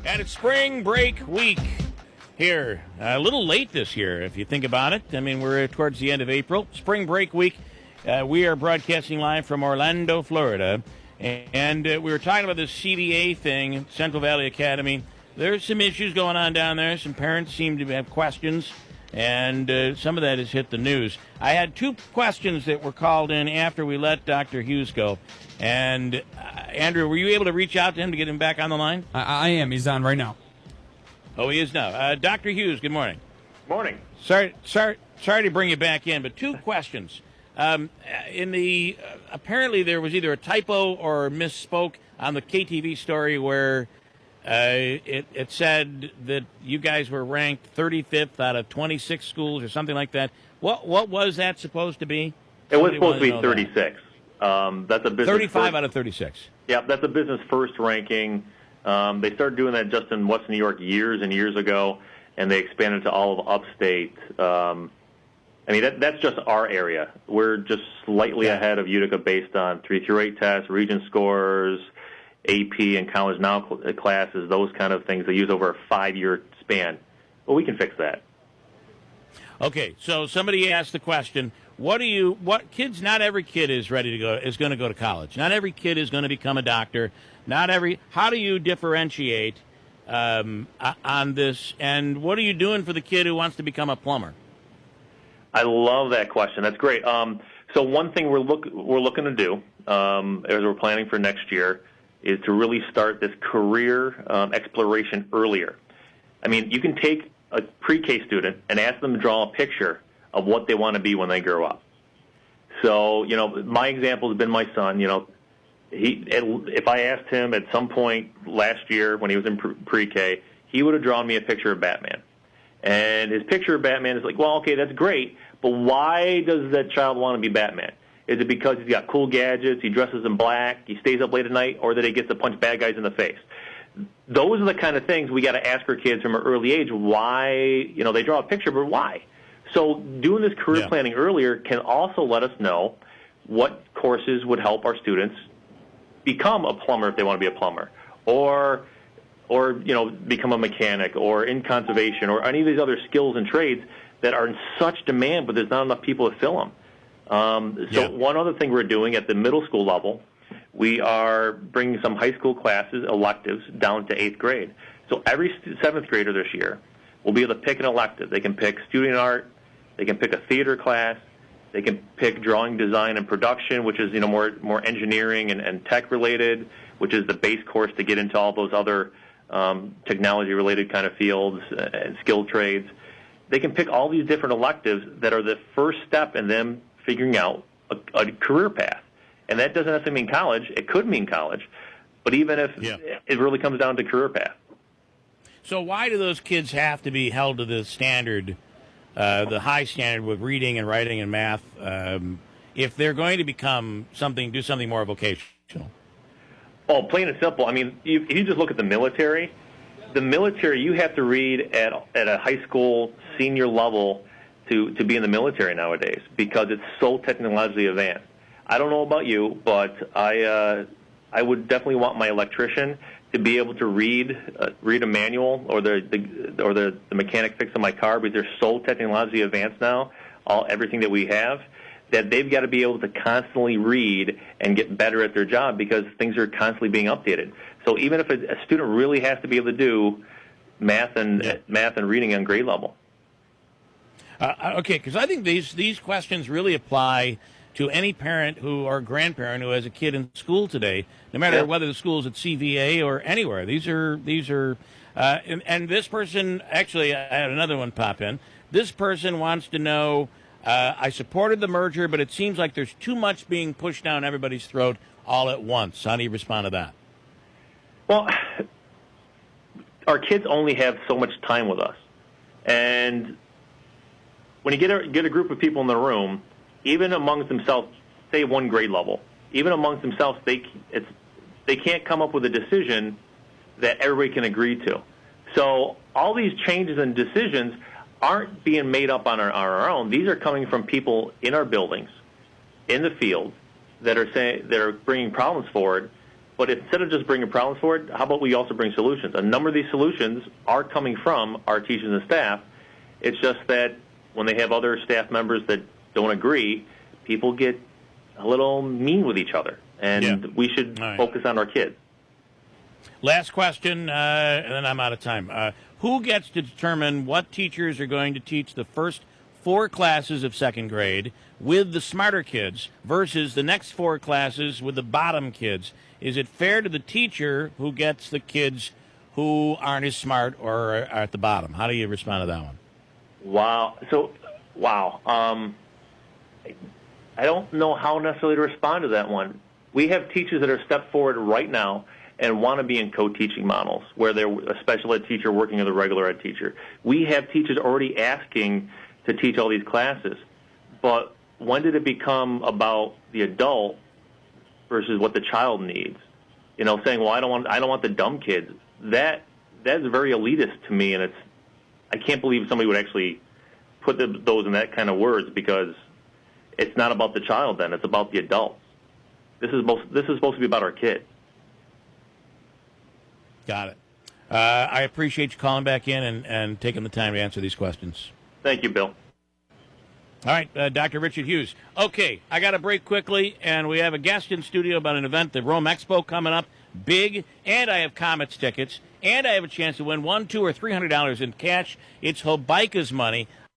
And it's spring break week here. A little late this year, if you think about it. I mean, we're towards the end of April. Spring break week. We are broadcasting live from Orlando, Florida. And we were talking about this CDA thing, Central Valley Academy. There's some issues going on down there. Some parents seem to have questions. And some of that has hit the news. I had two questions that were called in after we let Dr. Hughes go. And, Andrew, were you able to reach out to him to get him back on the line? I am. He's on right now. Oh, he is now. Dr. Hughes, good morning. Morning. Sorry to bring you back in, but two questions. Apparently there was either a typo or misspoke on the KTV story where it said that you guys were ranked 35th out of 26 schools or something like that. What was that supposed to be? It was supposed to be 36. That's a business 35 out of 36. Yeah, that's a business first ranking. They started doing that just in West New York years and years ago, and they expanded to all of upstate. That's just our area. We're just slightly ahead of Utica based on 3 through 8 tests, region scores, AP and College Now classes, those kind of things they use over a 5-year span. Well, we can fix that. Okay, so somebody asked the question, not every kid is going to go to college. Not every kid is going to become a doctor. How do you differentiate on this, and what are you doing for the kid who wants to become a plumber? I love that question. That's great. So one thing we're looking to do as we're planning for next year is to really start this career exploration earlier. I mean, you can take a pre-K student and ask them to draw a picture of what they want to be when they grow up. So, my example has been my son. If I asked him at some point last year when he was in pre-K, he would have drawn me a picture of Batman. And his picture of Batman is like, well, okay, that's great, but why does that child want to be Batman? Is it because he's got cool gadgets, he dresses in black, he stays up late at night, or that he gets to punch bad guys in the face? Those are the kind of things we got to ask our kids from an early age why, they draw a picture, but why? So doing this career planning earlier can also let us know what courses would help our students become a plumber if they want to be a plumber, or become a mechanic, or in conservation, or any of these other skills and trades that are in such demand, but there's not enough people to fill them. One other thing we're doing at the middle school level, we are bringing some high school classes, electives, down to 8th grade. So every 7th grader this year will be able to pick an elective. They can pick student art, they can pick a theater class, they can pick drawing, design, and production, which is more engineering and tech related, which is the base course to get into all those other technology related kind of fields and skilled trades. They can pick all these different electives that are the first step in them figuring out a career path. And that doesn't necessarily mean college. It could mean college. But even if it really comes down to career path. So why do those kids have to be held to the standard, the high standard with reading and writing and math, if they're going to do something more vocational? Oh, plain and simple. I mean, if you just look at the military, you have to read at a high school senior level to be in the military nowadays because it's so technologically advanced. I don't know about you, but I would definitely want my electrician to be able to read a manual or the mechanic fixing my car because they're so technologically advanced now, everything that we have, that they've got to be able to constantly read and get better at their job because things are constantly being updated. So even if a student really has to be able to do math and reading on grade level. Okay, because I think these questions really apply to any parent or grandparent who has a kid in school today, no matter whether the school's at CVA or anywhere. These are, and this person, actually, I had another one pop in. This person wants to know, I supported the merger, but it seems like there's too much being pushed down everybody's throat all at once. How do you respond to that? Well, our kids only have so much time with us. And when you get a group of people in the room, even amongst themselves, say one grade level, even amongst themselves, they can't come up with a decision that everybody can agree to. So all these changes and decisions aren't being made up on our own. These are coming from people in our buildings, in the field, that are bringing problems forward But instead of just bringing problems forward, how about we also bring solutions? A number of these solutions are coming from our teachers and staff. It's just that when they have other staff members that don't agree, people get a little mean with each other. And we should focus on our kids. Last question, and then I'm out of time. Who gets to determine what teachers are going to teach the first 4 classes of second grade with the smarter kids versus the next 4 classes with the bottom kids? Is it fair to the teacher who gets the kids who aren't as smart or are at the bottom? How do you respond to that one? Wow. I don't know how necessarily to respond to that one. We have teachers that are stepped forward right now and want to be in co-teaching models where they're a special ed teacher working with a regular ed teacher. We have teachers already asking to teach all these classes. But when did it become about the adult versus what the child needs? You know, saying, well, I don't want the dumb kids. That's very elitist to me, and I can't believe somebody would actually put those in that kind of words, because it's not about the child then. It's about the adults. This is supposed to be about our kids. Got it. I appreciate you calling back in and taking the time to answer these questions. Thank you, Bill. All right, Dr. Richard Hughes. Okay, I got to break quickly, and we have a guest in studio about an event, the Rome Expo, coming up big, and I have Comets tickets, and I have a chance to win $100, $200, or $300 in cash. It's Hobica's money.